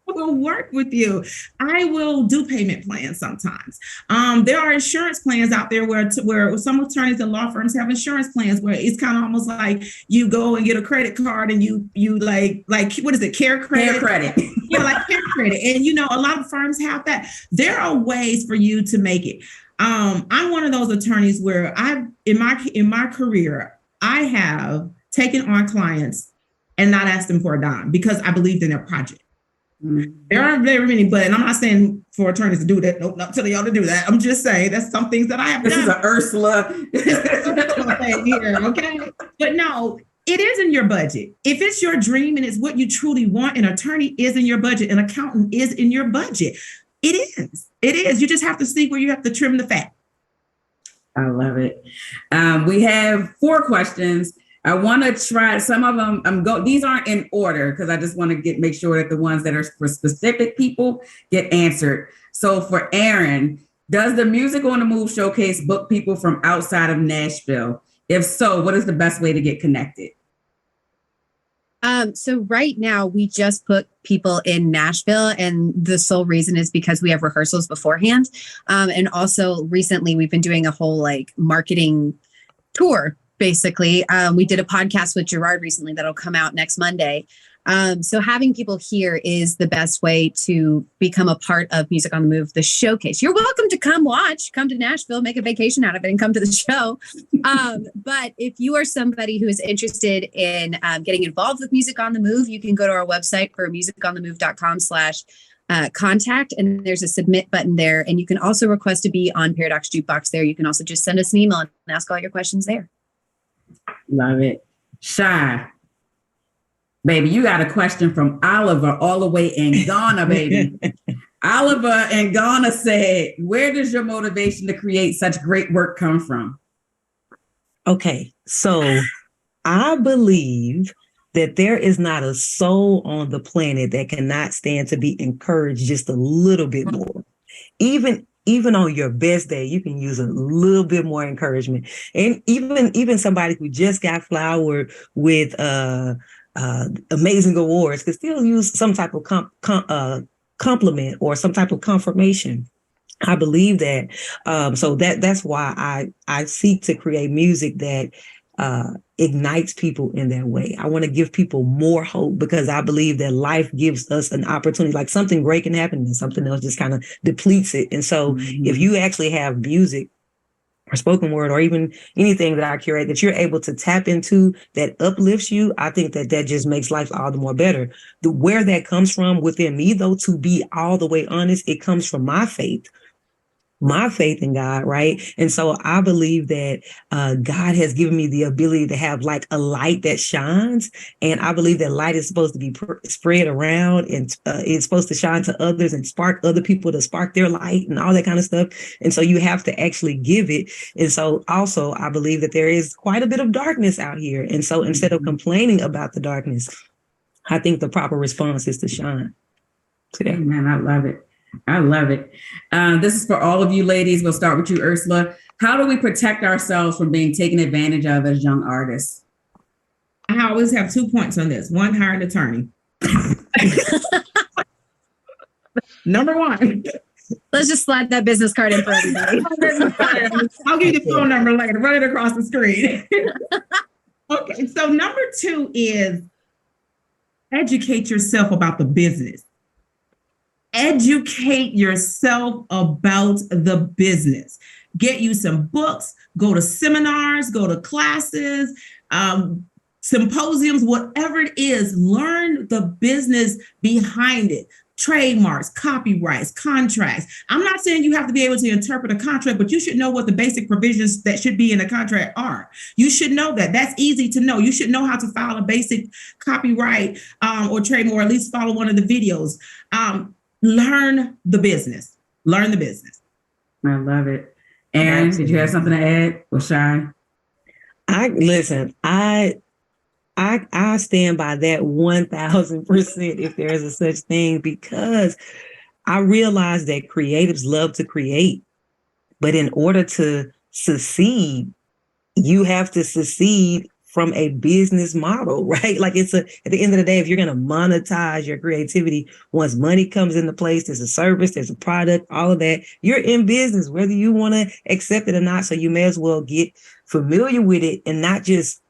will work with you. I will do payment plans sometimes. There are insurance plans out there where some attorneys and law firms have insurance plans where it's kind of almost like you go and get a credit card and you like what is it, care credit? Care credit. Yeah, like care credit. And a lot of firms have that. There are ways for you to make it. I'm one of those attorneys where in my career, I have taken on clients and not asked them for a dime because I believed in their project. Mm-hmm. There aren't very many, and I'm not saying for attorneys to do that. Nope, not telling y'all to do that. I'm just saying that's some things that I have done. This is an Ursula thing here, okay? But no, it is in your budget. If it's your dream and it's what you truly want, an attorney is in your budget, an accountant is in your budget. It is. It is. You just have to see where you have to trim the fat. I love it. We have 4 questions. I want to try some of them. These aren't in order because I just want to make sure that the ones that are for specific people get answered. So for Erin, does the Music on the Move showcase book people from outside of Nashville? If so, what is the best way to get connected? So right now we just put people in Nashville, and the sole reason is because we have rehearsals beforehand. And also recently we've been doing a whole marketing tour. Basically, we did a podcast with Gerard recently that'll come out next Monday. So having people here is the best way to become a part of Music on the Move, the showcase. You're welcome to come to Nashville, make a vacation out of it and come to the show. But if you are somebody who is interested in getting involved with Music on the Move, you can go to our website for musiconthemove.com/contact. And there's a submit button there. And you can also request to be on Paradox Jukebox there. You can also just send us an email and ask all your questions there. Love it. Shy. Baby, you got a question from Oliver all the way in Ghana, baby. Oliver in Ghana said, where does your motivation to create such great work come from? Okay, so I believe that there is not a soul on the planet that cannot stand to be encouraged just a little bit more. Even on your best day, you can use a little bit more encouragement. And even somebody who just got flowered with amazing awards could still use some type of compliment or some type of confirmation. I believe that. So that's why I seek to create music that ignites people in that way. I want to give people more hope because I believe that life gives us an opportunity, like something great can happen and something else just kind of depletes it. And so if you actually have music or spoken word or even anything that I curate that you're able to tap into that uplifts you, I think that just makes life all the more better. Where that comes from within me, though, to be all the way honest, it comes from my faith in God, right? And so I believe that God has given me the ability to have like a light that shines. And I believe that light is supposed to be spread around and it's supposed to shine to others and spark other people to spark their light and all that kind of stuff. And so you have to actually give it. And so also I believe that there is quite a bit of darkness out here. And so instead of complaining about the darkness, I think the proper response is to shine today. Man, I love it. I love it. This is for all of you ladies. We'll start with you, Ursula. How do we protect ourselves from being taken advantage of as young artists? I always have 2 points on this. 1, hire an attorney. Number 1. Let's just slide that business card in for everybody. I'll give you the phone number later. Run it across the screen. Okay, so number 2 is educate yourself about the business. Educate yourself about the business. Get you some books, go to seminars, go to classes, symposiums, whatever it is, learn the business behind it. Trademarks, copyrights, contracts. I'm not saying you have to be able to interpret a contract, but you should know what the basic provisions that should be in a contract are. You should know that. That's easy to know. You should know how to file a basic copyright or trademark, or at least follow one of the videos. Learn the business. Learn the business. I love it. Erin, did you have something to add or Shy? I listen, I stand by that 1000% if there is a such thing, because I realize that creatives love to create, but in order to succeed, you have to succeed from a business model, right? Like at the end of the day, if you're going to monetize your creativity, once money comes into place, there's a service, there's a product, all of that, you're in business, whether you want to accept it or not. So you may as well get familiar with it and not just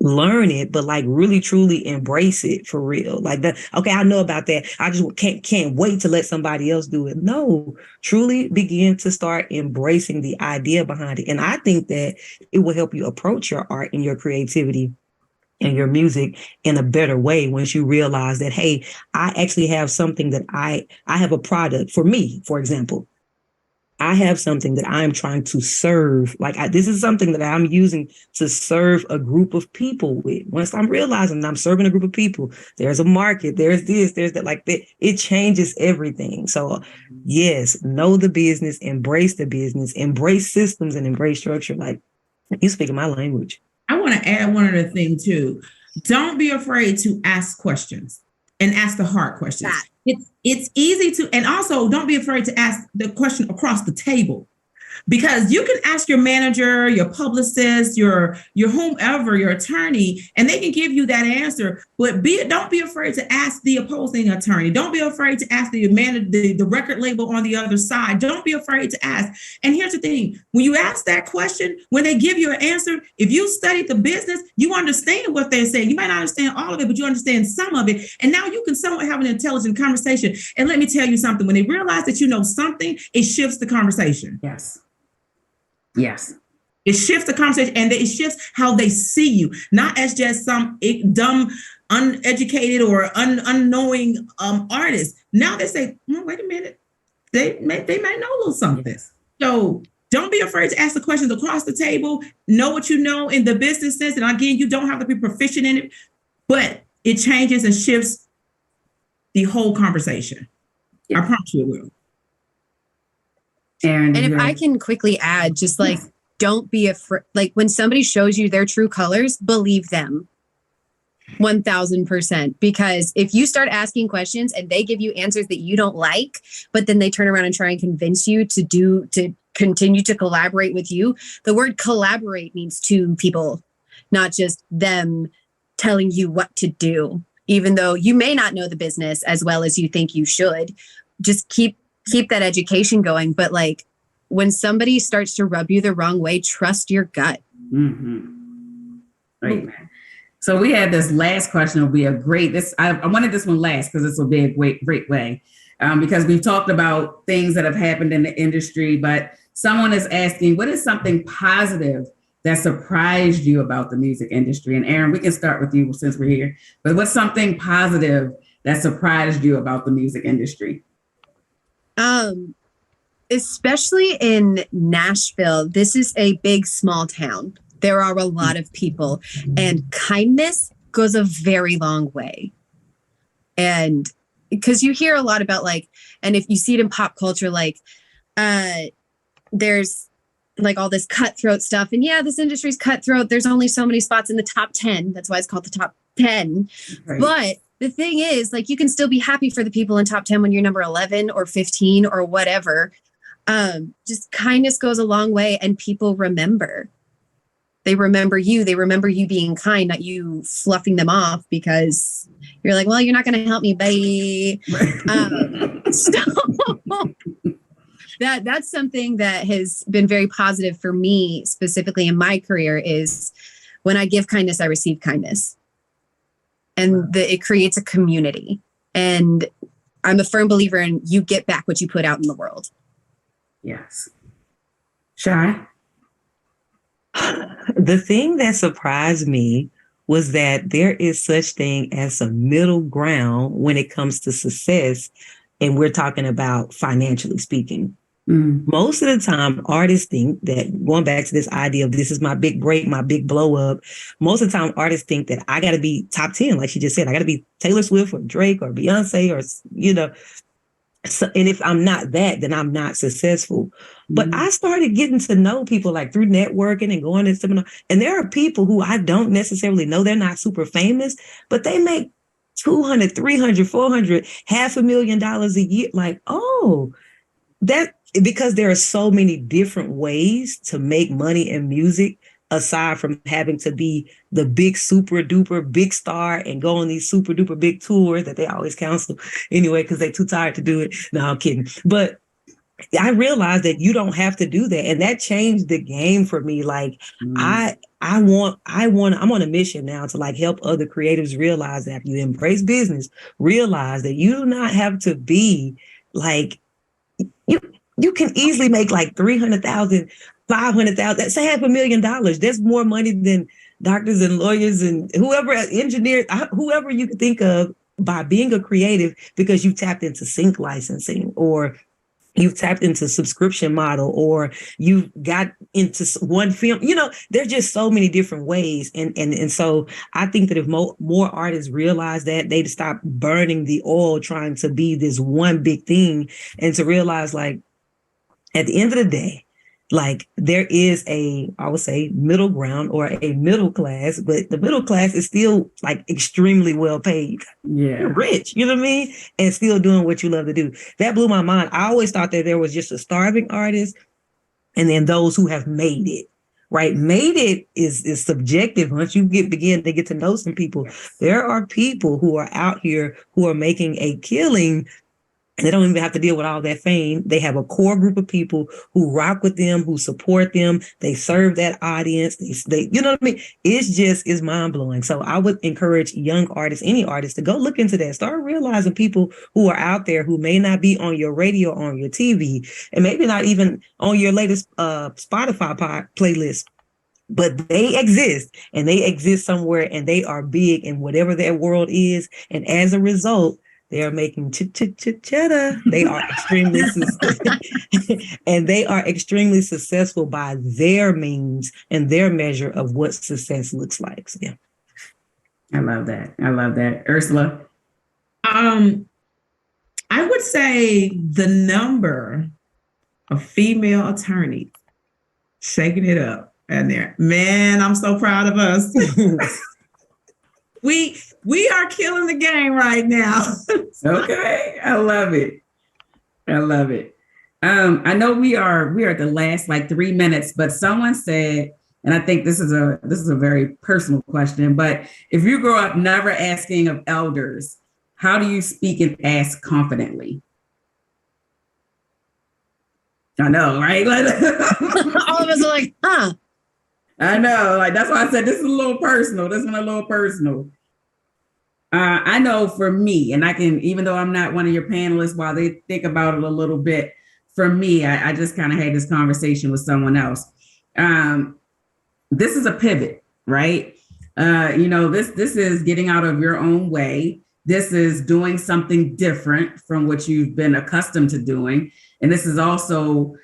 learn it, but like really truly embrace it for real. Like that, okay, I know about that. I just can't wait to let somebody else do it. No, truly begin to start embracing the idea behind it. And I think that it will help you approach your art and your creativity and your music in a better way once you realize that, hey, I actually have something that I have a product. For me, for example, I have something that I'm trying to serve. This is something that I'm using to serve a group of people with. Once I'm realizing I'm serving a group of people, there's a market, there's this, there's that, like that, it changes everything. So yes, know the business, embrace the business, embrace systems and embrace structure. Like, you speaking my language. I want to add one other thing too. Don't be afraid to ask questions and ask the hard questions. It's easy to, and also don't be afraid to ask the question across the table, because you can ask your manager, your publicist, your whomever, your attorney, and they can give you that answer. But don't be afraid to ask the opposing attorney. Don't be afraid to ask the record label on the other side. Don't be afraid to ask. And here's the thing: when you ask that question, when they give you an answer, if you studied the business, you understand what they're saying. You might not understand all of it, but you understand some of it. And now you can somewhat have an intelligent conversation. And let me tell you something: when they realize that you know something, it shifts the conversation. Yes. It shifts the conversation, and it shifts how they see you, not as just some dumb, uneducated or unknowing artist. Now they say, wait a minute, they might know a little something. So don't be afraid to ask the questions across the table. Know what you know in the business sense. And again, you don't have to be proficient in it, but it changes and shifts the whole conversation. I promise you it will. And if I can quickly add, just like, don't be afraid. Like, when somebody shows you their true colors, believe them 1000%. Because if you start asking questions and they give you answers that you don't like, but then they turn around and try and convince you to continue to collaborate with you, the word collaborate means two people, not just them telling you what to do. Even though you may not know the business as well as you think you should, just keep that education going. But like, when somebody starts to rub you the wrong way, trust your gut. Mm-hmm. Right, man. So we had this last question. Will be a great. I wanted this one last because this will be a great way, because we've talked about things that have happened in the industry. But someone is asking, what is something positive that surprised you about the music industry? And Erin, we can start with you since we're here. But what's something positive that surprised you about the music industry? Especially in Nashville, this is a big, small town. There are a lot of people, and kindness goes a very long way. And because you hear a lot about like, and if you see it in pop culture, like, there's like all this cutthroat stuff. And yeah, this industry's cutthroat. There's only so many spots in the top 10. That's why it's called the top 10. Right. But the thing is, like, you can still be happy for the people in top 10 when you're number 11 or 15 or whatever. Just kindness goes a long way, and people remember. They remember you. They remember you being kind, not you fluffing them off because you're like, well, you're not going to help me, bye. So that's something that has been very positive for me, specifically in my career, is when I give kindness, I receive kindness. And it creates a community. And I'm a firm believer in you get back what you put out in the world. Yes. Shy? The thing that surprised me was that there is such thing as a middle ground when it comes to success. And we're talking about financially speaking. Most of the time, artists think that, going back to this idea of this is my big break, my big blow up. Most of the time, artists think that I got to be top 10, like she just said. I got to be Taylor Swift or Drake or Beyonce or, So, and if I'm not that, then I'm not successful. But I started getting to know people like through networking and going to seminars. And there are people who I don't necessarily know. They're not super famous, but they make 200, 300, 400, $500,000 a year. Like, oh, that because there are so many different ways to make money in music, aside from having to be the big super duper big star and go on these super duper big tours that they always cancel anyway because they're too tired to do it. No, I'm kidding. But I realized that you don't have to do that, and that changed the game for me. Like I'm on a mission now to like help other creatives realize that if you embrace business, realize that you do not have to be like you can easily make like 300,000, 500,000. That's $500,000. That's more money than doctors and lawyers and whoever, engineers, whoever you can think of by being a creative because you tapped into sync licensing or you've tapped into subscription model or you got into one film. There's just so many different ways. And so I think that if more artists realize that, they'd stop burning the oil trying to be this one big thing and to realize like at the end of the day, like there is I would say middle ground or a middle class, but the middle class is still like extremely well paid. Yeah. You're rich, you know what I mean? And still doing what you love to do. That blew my mind. I always thought that there was just a starving artist and then those who have made it. Right. Made it is subjective. Once you begin to get to know some people, there are people who are out here who are making a killing. And they don't even have to deal with all that fame. They have a core group of people who rock with them, who support them. They serve that audience. They you know what I mean? It's mind blowing. So I would encourage young artists, any artist, to go look into that. Start realizing people who are out there who may not be on your radio, on your TV, and maybe not even on your latest Spotify playlist. But they exist and they exist somewhere and they are big in whatever their world is. And as a result, they are making cheddar. They are extremely and they are extremely successful by their means and their measure of what success looks like. So, yeah. I love that. Ursula? I would say the number of female attorneys shaking it up in there. Man, I'm so proud of us. We are killing the game right now. Okay. I love it. I know we are at the last like 3 minutes, but someone said, and I think this is a very personal question, but if you grow up never asking of elders, how do you speak and ask confidently? I know, right? All of us are like, huh? I know, like that's why I said this is a little personal. This one a little personal. I know for me, and I can, even though I'm not one of your panelists, while they think about it a little bit, for me, I just kind of had this conversation with someone else. This is a pivot, right? This is getting out of your own way. This is doing something different from what you've been accustomed to doing. And this is also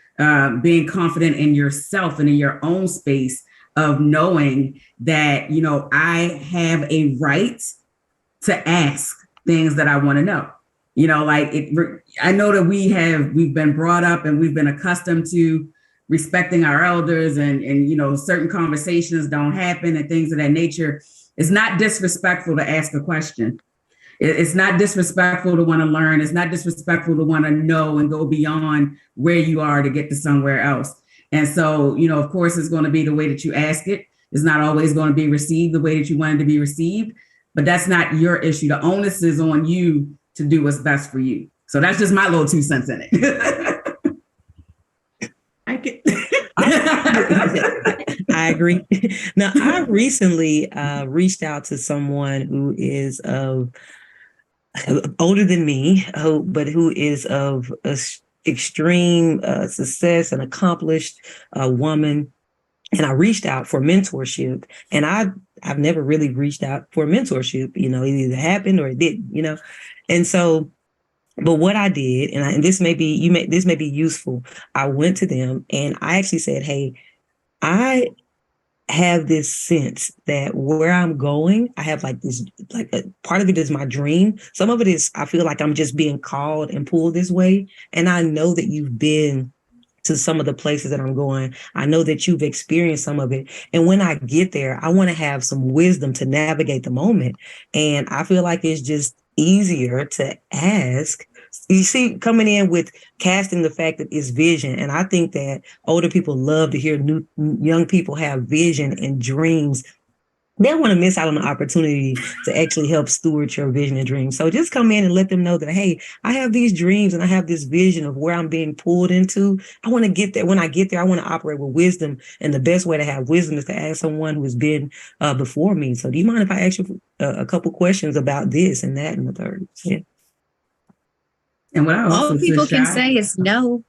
being confident in yourself and in your own space of knowing that, I have a right to ask things that I want to know. I know that we've been brought up and we've been accustomed to respecting our elders and certain conversations don't happen and things of that nature. It's not disrespectful to ask a question. It's not disrespectful to want to learn. It's not disrespectful to want to know and go beyond where you are to get to somewhere else. And so, of course, it's going to be the way that you ask it. It's not always going to be received the way that you want it to be received, but that's not your issue. The onus is on you to do what's best for you. So that's just my little 2 cents in it. I agree. Now, I recently reached out to someone who is older than me, but who is of extreme success and accomplished woman. And I reached out for mentorship, and I've never really reached out for mentorship. It either happened or it didn't. And so, but what I did, and this may be useful. I went to them and I actually said, "Hey, I have this sense that where I'm going, I have like this, like a part of it is my dream. Some of it is, I feel like I'm just being called and pulled this way. And I know that you've been to some of the places that I'm going. I know that you've experienced some of it. And when I get there, I want to have some wisdom to navigate the moment. And I feel like it's just easier to ask. You see, coming in with casting the fact that it's vision. And I think that older people love to hear young people have vision and dreams. They don't want to miss out on the opportunity to actually help steward your vision and dreams. So just come in and let them know that, hey, I have these dreams and I have this vision of where I'm being pulled into. I want to get there. When I get there, I want to operate with wisdom. And the best way to have wisdom is to ask someone who has been before me. So do you mind if I ask you a couple questions about this and that and the third? Yeah. And what I also all people can say is no.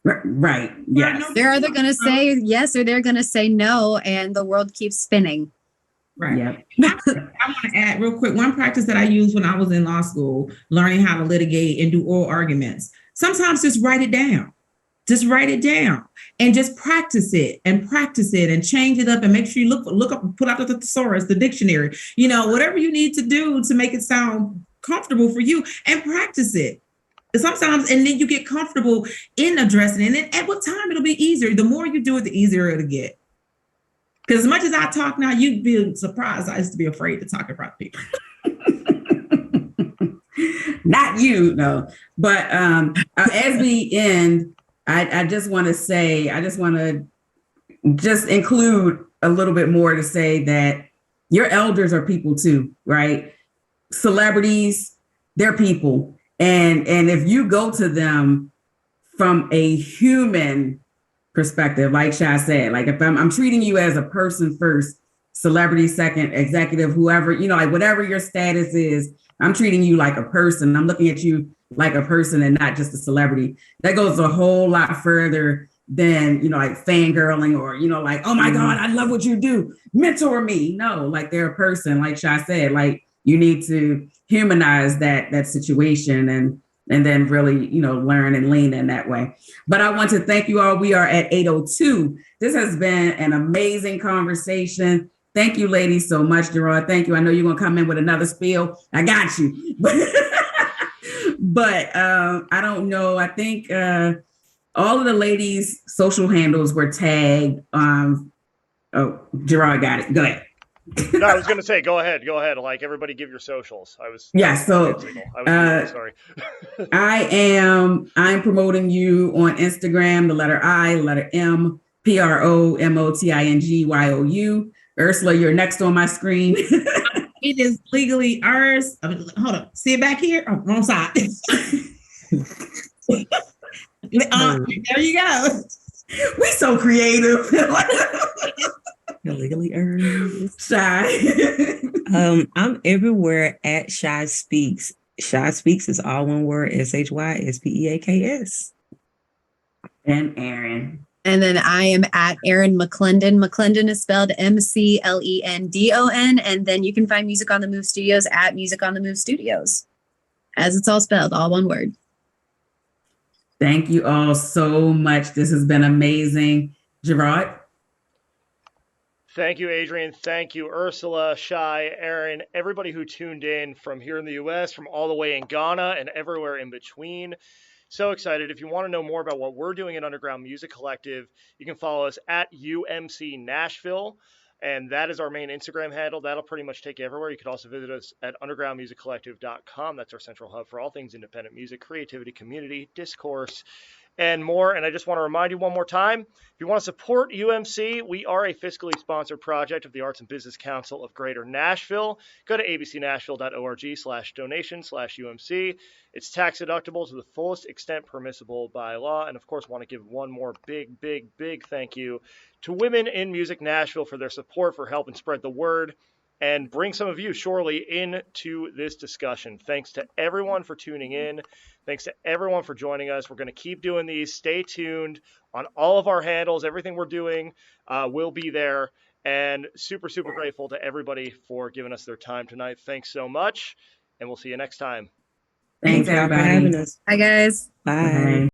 Right. Yes. They're either going to say yes or they're going to say no, and the world keeps spinning. Right. Yep. I want to add real quick, one practice that I used when I was in law school, learning how to litigate and do oral arguments. Sometimes just write it down. Just write it down and just practice it and change it up and make sure you look up, put out the thesaurus, the dictionary, whatever you need to do to make it sound comfortable for you, and practice it. Sometimes, and then you get comfortable in addressing it. And then at what time it'll be easier. The more you do it, the easier it'll get. Because as much as I talk now, you'd be surprised. I used to be afraid to talk in front of people. Not you, no. But as we end, I just want to say, I just want to just include a little bit more to say that your elders are people too, right? Celebrities, they're people. And if you go to them from a human perspective, like Shy said, like if I'm treating you as a person first, celebrity second, executive, whoever, like whatever your status is, I'm treating you like a person. I'm looking at you like a person and not just a celebrity. That goes a whole lot further than, like fangirling or, like, oh my God, I love what you do. Mentor me. No, like they're a person, like Shy said, like you need to humanize that situation and then really, learn and lean in that way. But I want to thank you all. We are at 8:02. This has been an amazing conversation. Thank you, ladies, so much, Gerard. Thank you. I know you're going to come in with another spiel. I got you. But I don't know. I think all of the ladies' social handles were tagged. Gerard got it. Go ahead. No, I was going to say, go ahead. Like everybody give your socials. Sorry. I'm promoting you on Instagram, the letter I, the letter M, PROMOTINGYOU. Ursula, you're next on my screen. It is legally ours. Hold on. See it back here? Oh, wrong side. There you go. We so creative. Illegally earned. Shy. I'm everywhere at ShySpeaks. ShySpeaks is all one word, ShySpeaks. And Erin. And then I am at Erin McLendon. McLendon is spelled McLendon. And then you can find Music on the Move Studios at Music on the Move Studios. As it's all spelled, all one word. Thank you all so much. This has been amazing. Gerard? Thank you, Adrian. Thank you, Ursula, Shy, Erin, everybody who tuned in from here in the U.S., from all the way in Ghana, and everywhere in between. So excited. If you want to know more about what we're doing at Underground Music Collective, you can follow us at UMC Nashville, and that is our main Instagram handle. That'll pretty much take you everywhere. You can also visit us at undergroundmusiccollective.com. That's our central hub for all things independent music, creativity, community, discourse, and more. And I just want to remind you one more time, if you want to support UMC, we are a fiscally sponsored project of the Arts and Business Council of Greater Nashville. Go to abcnashville.org/donation/UMC. It's tax deductible to the fullest extent permissible by law. And of course, want to give one more big thank you to Women in Music Nashville for their support, for helping spread the word and bring some of you surely into this discussion. Thanks to everyone for tuning in. Thanks to everyone for joining us. We're going to keep doing these. Stay tuned on all of our handles. Everything we're doing will be there. And super grateful to everybody for giving us their time tonight. Thanks so much. And we'll see you next time. Thanks, everybody. For having us. Hi, guys. Bye.